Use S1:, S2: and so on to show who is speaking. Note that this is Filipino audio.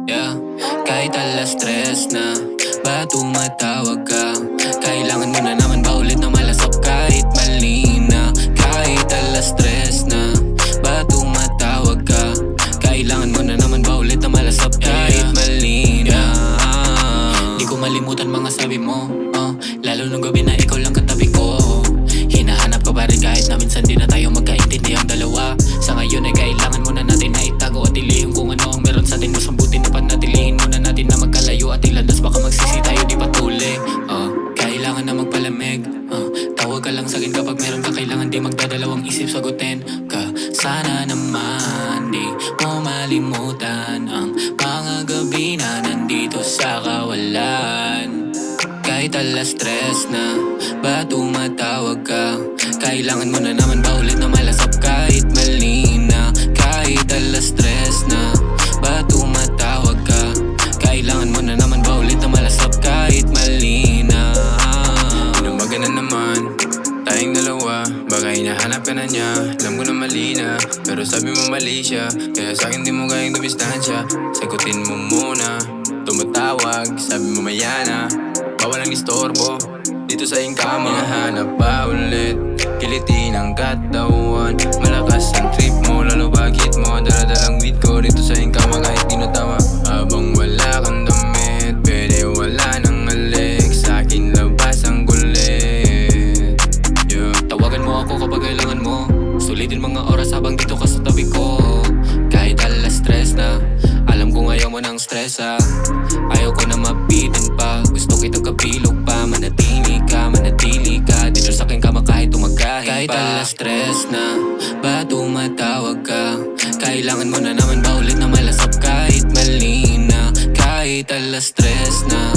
S1: Yeah, kahit alas tres na, ba tumatawag ka? Kailangan mo na naman ba ulit na malasap kahit mali na? Kahit alas tres na, ba tumatawag ka? Kailangan mo na naman ba ulit na malasap kahit mali na? Di ko malimutan mga sabi mo, lalo nung gabi na ikaw lang katabi ko. Hinahanap ko pa rin kahit na minsan di na tayo magkaintindi ang dalawa. Sa ngayon ay kailangan muna natin na itago at ilihim kung ano ang meron sa atin. Mas mabuti na panatilihin muna natin na magkalayo at ilandas. Baka magsisi tayo di patuli. Kailangan na magpalamig. Tawag ka lang sa'kin kapag meron ka kailangan. Di magdadalawang isip sagutin ka. Sana naman di mo malimutan ang mga gabi na nandito sa kawalan. Kahit alas tres na, ba tumatawag ka? Kailangan mo na naman ba ulit na malasap kahit mali na? Kahit alas tres na, ba tumatawag ka? Kailangan mo na naman ba ulit na malasap kahit mali na?
S2: Inumaga na naman, tayong dalawa. Baka hinahanap ka na niya, alam ko na mali na, pero sabi mo mali siya. Kaya sa'kin di mo kayang dumistansya. Sagutin mo muna, tumatawag, sabi mo maya na. Bawal ang istorbo dito sa iyong kama. Hinahanap pa ulit, kilitin ang katawan. Malakas ang trip mo, lalo bagit mo. Daladalang weed ko dito sa iyong kama kahit di na tama. Habang wala kang damit, pwede wala nang alik. Sa'kin labas ang kulit.
S1: Tawagan mo ako kapag kailangan mo. Sulitin mga oras habang dito ka sa tabi ko. Kahit alas tres na, alam kong ayaw mo ng stress Ayaw ko na mapitin pa, gusto kitang kapilog pa. Manatili ka dito sa aking kama kahit tumagahin pa. Kahit alas tres na, ba tumatawag ka? Kailangan mo na naman ba ulit na malasap kahit mali na? Kahit alas tres na,